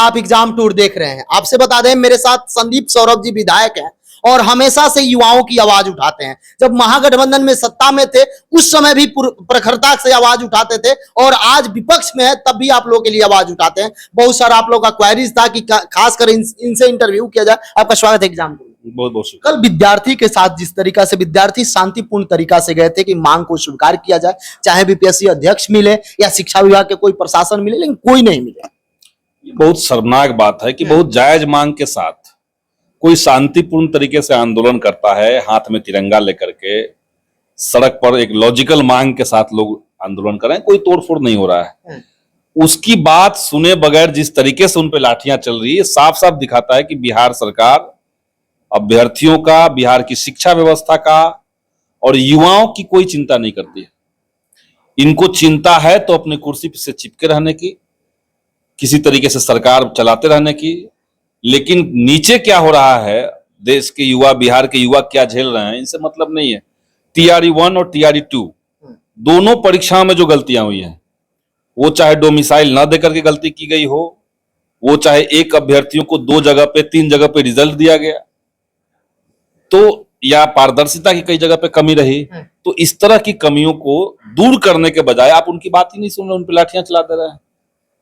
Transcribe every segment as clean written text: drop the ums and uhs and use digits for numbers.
आप exam tour देख रहे हैं। आपसे बता दें, मेरे साथ संदीप सौरभ जी विधायक हैं और हमेशा से युवाओं की आवाज उठाते हैं। जब महागठबंधन में सत्ता में थे उस समय भी प्रखरता से आवाज उठाते थे और आज विपक्ष में है तब भी आप लोगों के लिए आवाज उठाते हैं। बहुत सारा आप लोगों का क्वेरीज था कि खासकर इनसे इंटरव्यू किया जाए। आपका स्वागत है एग्जाम टूर। बहुत बहुत कल विद्यार्थी के साथ जिस तरीका से विद्यार्थी शांतिपूर्ण तरीका से गए थे कि मांग को स्वीकार किया जाए, चाहे बीपीएससी अध्यक्ष मिले या शिक्षा विभाग के कोई प्रशासन मिले, लेकिन कोई नहीं मिले। ये बहुत शर्मनाक बात है कि बहुत जायज मांग के साथ कोई शांतिपूर्ण तरीके से आंदोलन करता है, हाथ में तिरंगा लेकर के सड़क पर एक लॉजिकल मांग के साथ लोग आंदोलन कर रहे हैं, कोई तोड़फोड़ नहीं हो रहा है। उसकी बात सुने बगैर जिस तरीके से उन पे लाठियां चल रही है, साफ साफ दिखाता है कि बिहार सरकार अभ्यर्थियों का, बिहार की शिक्षा व्यवस्था का और युवाओं की कोई चिंता नहीं करती है। इनको चिंता है तो अपनी कुर्सी से चिपके रहने की, किसी तरीके से सरकार चलाते रहने की, लेकिन नीचे क्या हो रहा है, देश के युवा, बिहार के युवा क्या झेल रहे हैं, इनसे मतलब नहीं है। टीआरई 1 और टीआरई 2 दोनों परीक्षाओं में जो गलतियां हुई हैं, वो चाहे डोमिसाइल न देकर के गलती की गई हो, वो चाहे एक अभ्यर्थियों को 2 जगह पे 3 जगह पे रिजल्ट दिया गया, तो या पारदर्शिता की कई जगह पे कमी रही, तो इस तरह की कमियों को दूर करने के बजाय आप उनकी बात ही नहीं सुन रहे, उन पे लाठियां चला दे रहे हैं।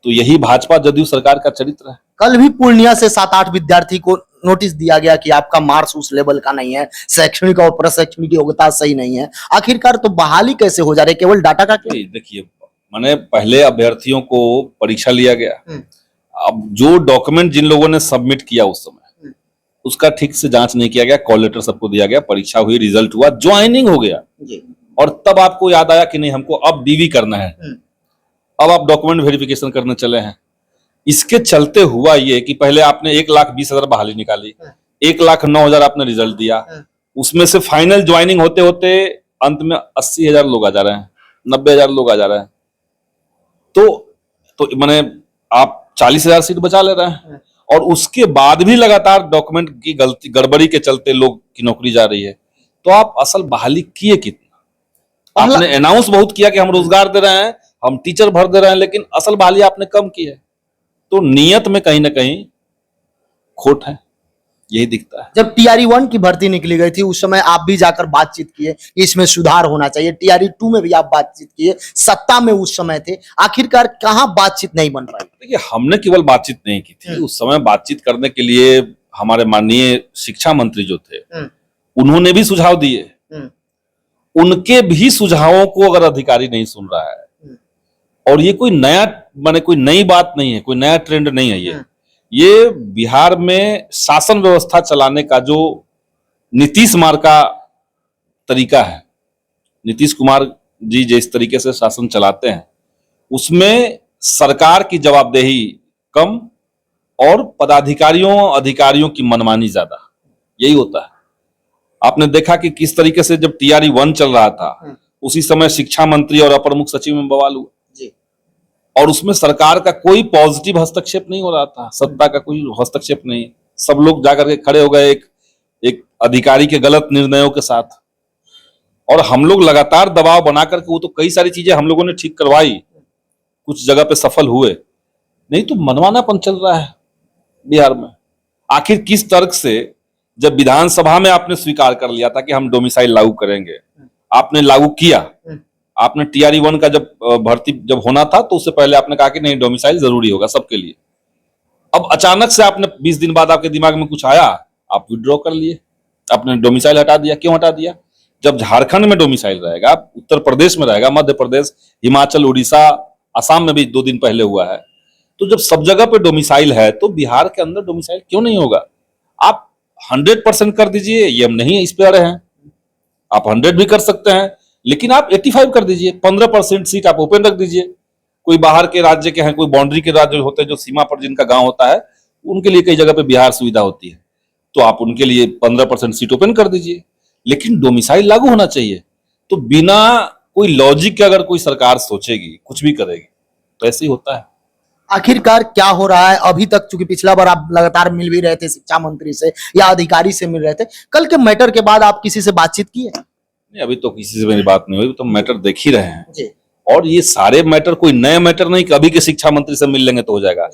तो यही भाजपा जदयू सरकार का चरित्र है। कल भी पूर्णिया से 7-8 विद्यार्थी को नोटिस दिया गया कि आपका मार्क्स उस लेवल का नहीं है, शैक्षणिक और प्रशैक्षणिक योग्यता सही नहीं है। आखिरकार तो बहाली कैसे हो जा रही है, केवल डाटा का क्या? देखिए, माने पहले अभ्यर्थियों को परीक्षा लिया गया, अब जो डॉक्यूमेंट जिन लोगों ने सबमिट किया उस समय उसका ठीक से जांच नहीं किया गया, कॉल लेटर सबको दिया गया, परीक्षा हुई, रिजल्ट हुआ, ज्वाइनिंग हो गया जी। और तब आपको याद आया कि नहीं, हमको अब डीवी करना है, अब आप डॉक्यूमेंट वेरिफिकेशन करने चले हैं। इसके चलते हुआ ये कि पहले आपने 1,20,000 बहाली निकाली, 1,09,000 आपने रिजल्ट दिया, उसमें से फाइनल ज्वाइनिंग होते होते अंत में 80,000 लोग आ जा रहे हैं, 90,000 लोग आ जा रहे हैं। तो माने आप 40,000 सीट बचा ले रहे हैं और उसके बाद भी लगातार डॉक्यूमेंट की गलती, गड़बड़ी के चलते लोग की नौकरी जा रही है। तो आप असल बहाली किए कितना? आपने अनाउंस बहुत किया कि हम रोजगार दे रहे हैं, हम टीचर भर दे रहे हैं, लेकिन असल बहाली आपने कम की है। तो नियत में कहीं ना कहीं खोट है, यही दिखता है। जब टीआरई 1 की भर्ती निकली गई थी उस समय आप भी जाकर बातचीत किए कि इसमें सुधार होना चाहिए, टीआरई 2 में भी आप बातचीत किए, सत्ता में उस समय थे, आखिरकार कहां बातचीत नहीं बन पाई? देखिए, हमने केवल बातचीत नहीं की थी, उस समय बातचीत करने के लिए हमारे माननीय शिक्षा मंत्री जो थे उन्होंने भी सुझाव दिए। उनके भी सुझावों को अगर अधिकारी नहीं सुन रहा है, और ये कोई नया, माने कोई नई बात नहीं है, कोई नया ट्रेंड नहीं है, ये बिहार में शासन व्यवस्था चलाने का जो नीतीश कुमार का तरीका है, नीतीश कुमार जी जिस तरीके से शासन चलाते हैं उसमें सरकार की जवाबदेही कम और पदाधिकारियों अधिकारियों की मनमानी ज्यादा, यही होता है। आपने देखा कि किस तरीके से जब टीआरई 1 चल रहा था उसी समय शिक्षा मंत्री और अपर मुख्य सचिव में बवाल हुआ जी। और उसमें सरकार का कोई पॉजिटिव हस्तक्षेप नहीं हो रहा था, सत्ता का कोई हस्तक्षेप नहीं, सब लोग जाकर के खड़े हो गए एक अधिकारी के गलत निर्णयों के साथ। और हम लोग लगातार दबाव बना करके, वो तो कई सारी चीजें हम लोगों ने ठीक करवाई, कुछ जगह पे सफल हुए, नहीं तो मनमानापन चल रहा है बिहार में। आखिर किस तर्क से, जब विधानसभा में आपने स्वीकार कर लिया था कि हम डोमिसाइल लागू करेंगे, आपने लागू किया, आपने टीआरई 1 का जब भर्ती जब होना था तो उससे पहले आपने कहा कि नहीं, डोमिसाइल जरूरी होगा सबके लिए। अब अचानक से आपने 20 दिन बाद आपके दिमाग में कुछ आया, आप विड्रॉ कर लिए, आपने डोमिसाइल हटा दिया। क्यों हटा दिया? जब झारखंड में डोमिसाइल रहेगा, उत्तर प्रदेश में रहेगा, मध्य प्रदेश, हिमाचल, उड़ीसा, असम में भी 2 दिन पहले हुआ है, तो जब सब जगह पे डोमिसाइल है तो बिहार के अंदर डोमिसाइल क्यों नहीं होगा? आप 100% कर दीजिए, ये हम नहीं इस पे आ रहे हैं, आप 100 भी कर सकते हैं, लेकिन आप 85 कर दीजिए, 15% सीट आप ओपन रख दीजिए। कोई बाहर के राज्य के हैं, कोई बाउंड्री के राज्य होते हैं, जो सीमा पर जिनका गांव होता है, उनके लिए कई जगह पे बिहार सुविधा होती है, तो आप उनके लिए 15% सीट ओपन कर दीजिए, लेकिन डोमिसाइल लागू होना चाहिए। तो बिना कोई लॉजिक के अगर कोई सरकार सोचेगी, कुछ भी करेगी, तो ऐसे ही होता है। आखिरकार क्या हो रहा है? अभी तक चूंकि पिछला बार आप लगातार मिल भी रहे थे शिक्षा मंत्री से या अधिकारी से मिल रहे थे, कल के मैटर के बाद आप किसी से बातचीत किए? नहीं, अभी तो किसी से मेरी बात नहीं हुई, तो मैटर देख ही रहे हैं जी। और ये सारे मैटर कोई नए मैटर नहीं कि अभी के शिक्षा मंत्री से मिल लेंगे तो हो जाएगा।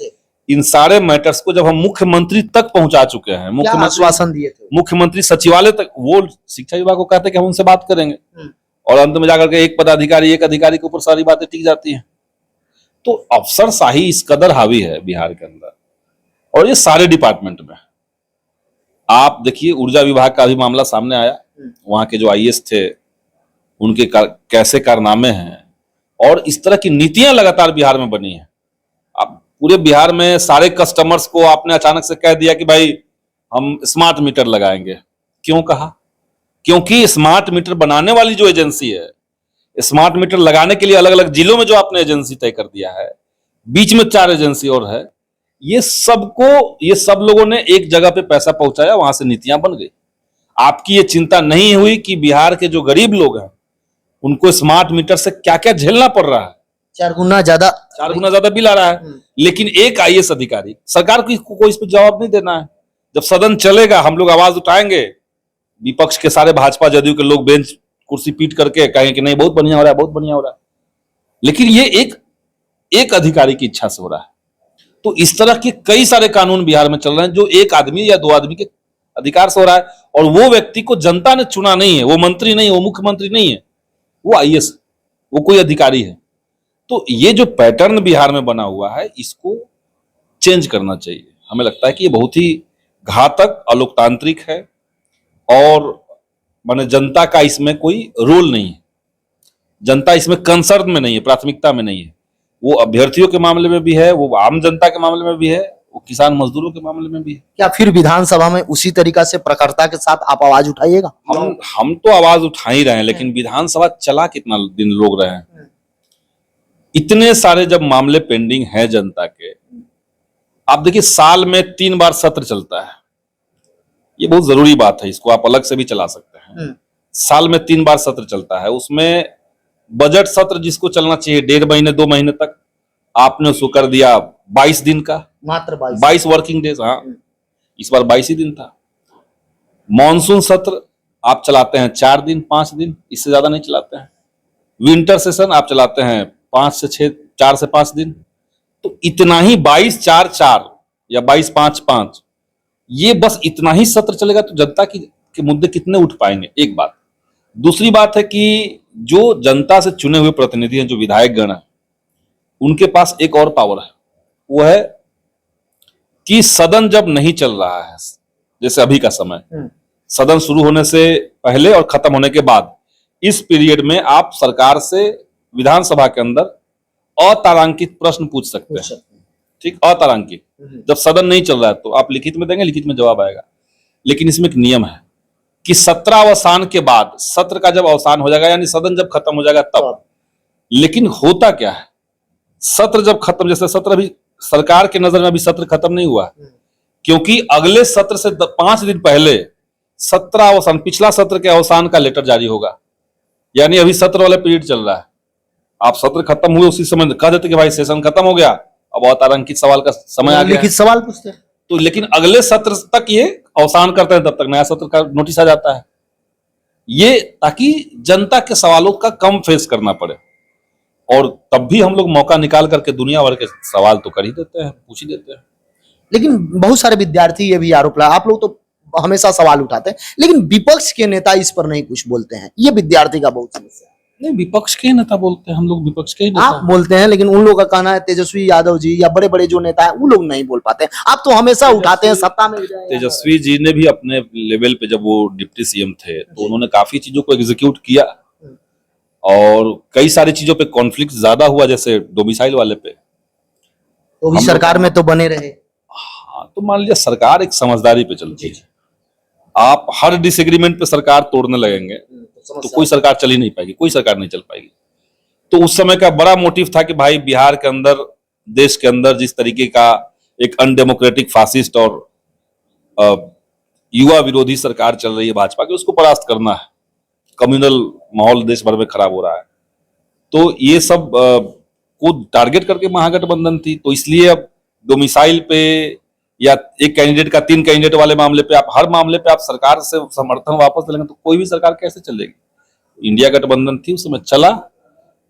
इन सारे मैटर्स को जब हम मुख्यमंत्री तक पहुंचा चुके हैं, क्या मुख्यमंत्री आश्वासन दिए थे? मुख्यमंत्री सचिवालय तक, वो शिक्षा विभाग को कहते हैं कि हम उनसे बात करेंगे, और अंत में जाकर के एक पदाधिकारी एक अधिकारी के ऊपर सारी बातें टिक जाती हैं। तो अफसरशाही इस कदर हावी है बिहार के अंदर, और ये सारे डिपार्टमेंट में। आप देखिए, ऊर्जा विभाग का भी मामला सामने आया, वहां के जो आईएएस थे उनके कैसे कारनामे हैं, और इस तरह की नीतियां लगातार बिहार में बनी हैं। अब पूरे बिहार में सारे कस्टमर्स को आपने अचानक से कह दिया कि भाई हम स्मार्ट मीटर लगाएंगे। क्यों कहा? क्योंकि स्मार्ट मीटर बनाने वाली जो एजेंसी है, स्मार्ट मीटर लगाने के लिए अलग अलग जिलों में जो आपने एजेंसी तय कर दिया है, बीच में 4 एजेंसी और है, ये सब लोगों ने एक जगह पे पैसा पहुंचाया, वहां से नीतियां बन गई। आपकी ये चिंता नहीं हुई कि बिहार के जो गरीब लोग हैं उनको स्मार्ट मीटर से क्या क्या झेलना पड़ रहा है। 4 गुना ज्यादा बिल आ रहा है। लेकिन एक आईएएस अधिकारी, सरकार को इस पर जवाब नहीं देना है। जब सदन चलेगा हम लोग आवाज उठाएंगे, विपक्ष के सारे भाजपा जदयू के लोग बेंच कुर्सी पीट करके कहेंगे कि नहीं बहुत बढ़िया हो रहा है, बहुत बढ़िया हो रहा है। लेकिन ये एक अधिकारी की इच्छा से हो रहा है। तो इस तरह के कई सारे कानून बिहार में चल रहे हैं जो एक आदमी या 2 आदमी के अधिकार से हो रहा है, और वो व्यक्ति को जनता ने चुना नहीं है, वो मंत्री नहीं है, वो मुख्यमंत्री नहीं है, वो आईएएस, वो कोई अधिकारी है। तो ये जो पैटर्न बिहार में बना हुआ है, इसको चेंज करना चाहिए। हमें लगता है कि ये बहुत ही घातक, अलोकतांत्रिक है, और माने जनता का इसमें कोई रोल नहीं है, जनता इसमें कंसर्न में नहीं है, प्राथमिकता में नहीं है। वो अभ्यर्थियों के मामले में भी है, वो आम जनता के मामले में भी है, वो किसान मजदूरों के मामले में भी है। क्या फिर विधानसभा में उसी तरीका से प्रखरता के साथ आप आवाज उठाइएगा? हम तो आवाज उठा ही रहे हैं, लेकिन विधानसभा चला कितना दिन लोग रहे हैं? इतने सारे जब मामले पेंडिंग है जनता के, आप देखिए साल में 3 बार सत्र चलता है। ये बहुत जरूरी बात है, इसको आप अलग से भी चला सकते हैं। साल में 3 बार सत्र चलता है, उसमें बजट सत्र जिसको चलना चाहिए 1.5 महीने 2 महीने तक, आपने उसको कर दिया 22 दिन का, मात्र 22 वर्किंग डेज। हाँ, इस बार 22 ही दिन था। मॉनसून सत्र आप चलाते हैं 4 दिन 5 दिन, इससे ज्यादा नहीं चलाते हैं। विंटर सेशन आप चलाते हैं 4 से 5 दिन। तो इतना ही 22-4-4 या 22-5-5, ये बस इतना ही सत्र चलेगा तो जनता के मुद्दे कितने उठ पाएंगे? एक बात। दूसरी बात है कि जो जनता से चुने हुए प्रतिनिधि हैं, जो विधायक गण है, उनके पास एक और पावर है, वो है कि सदन जब नहीं चल रहा है, जैसे अभी का समय, सदन शुरू होने से पहले और खत्म होने के बाद, इस पीरियड में आप सरकार से विधानसभा के अंदर अतारांकित प्रश्न पूछ सकते हैं। ठीक, अतारांकित। जब सदन नहीं चल रहा है तो आप लिखित में देंगे, लिखित में जवाब आएगा। लेकिन इसमें एक नियम है कि सत्र अवसान के बाद, सत्र का जब अवसान हो जाएगा, यानी सदन जब खत्म हो जाएगा तब। लेकिन होता क्या है, सत्र जब खत्म, जैसे सत्र अभी सरकार के नजर में अभी सत्र खत्म नहीं हुआ, क्योंकि अगले सत्र से 5 दिन पहले सत्र अवसान, पिछला सत्र के अवसान का लेटर जारी होगा। यानी अभी सत्र वाला पीरियड चल रहा है, आप सत्र खत्म हुए उसी समय कह देते कि भाई सेशन खत्म हो गया, अब अतारांकित सवाल का समय आ गया, लिखित सवाल पूछते हैं। तो लेकिन अगले सत्र तक ये अवसान करते हैं, तब तक नया सत्र का नोटिस आ जाता है। ये ताकि जनता के सवालों का कम फेस करना पड़े, और तब भी हम लोग मौका निकाल करके दुनिया भर के सवाल तो कर ही देते हैं, पूछ ही देते हैं। लेकिन बहुत सारे विद्यार्थी ये भी आरोप लगा, आप लोग तो हमेशा सवाल उठाते हैं, लेकिन विपक्ष के नेता इस पर नहीं कुछ बोलते हैं। ये विद्यार्थी का बहुत समस्या है। नहीं, विपक्ष के नेता बोलते हैं, हम लोग विपक्ष के नेता आप बोलते हैं, लेकिन उन लोगों का कहना है तेजस्वी यादव जी या बड़े बड़े जो नेता हैं वो लोग नहीं बोल पाते हैं। आप तो हमेशा उठाते हैं, सत्ता में तेजस्वी जी ने भी अपने लेवल पे, जब वो डिप्टी सीएम थे, तो उन्होंने काफी चीजों को एग्जीक्यूट किया, और कई सारी चीजों पे कॉन्फ्लिक्ट ज्यादा हुआ, जैसे डोमिसाइल वाले पे, तो भी सरकार में तो बने रहे। हाँ, तो मान लिया सरकार एक समझदारी पे चलती है। आप हर डिसएग्रीमेंट पे सरकार तोड़ने लगेंगे तो कोई सरकार चल ही नहीं पाएगी, कोई सरकार नहीं चल पाएगी। तो उस समय का बड़ा मोटिव था कि भाई बिहार के अंदर, देश के अंदर जिस तरीके का एक अनडेमोक्रेटिक, फासिस्ट और युवा विरोधी सरकार चल रही है भाजपा की, उसको परास्त करना है। कम्युनल माहौल देश भर में खराब हो रहा है, तो ये सब को टारगेट करके महागठबंधन थी। तो इसलिए अब डोमिसाइल पे या एक कैंडिडेट का 3 कैंडिडेट वाले मामले पे, आप हर मामले पे आप सरकार से समर्थन वापस लेंगे तो कोई भी सरकार कैसे चलेगी? इंडिया गठबंधन थी, उस समय चला,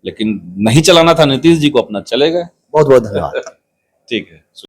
लेकिन नहीं चलाना था नीतीश जी को, अपना चले गए। बहुत बहुत धन्यवाद। ठीक है।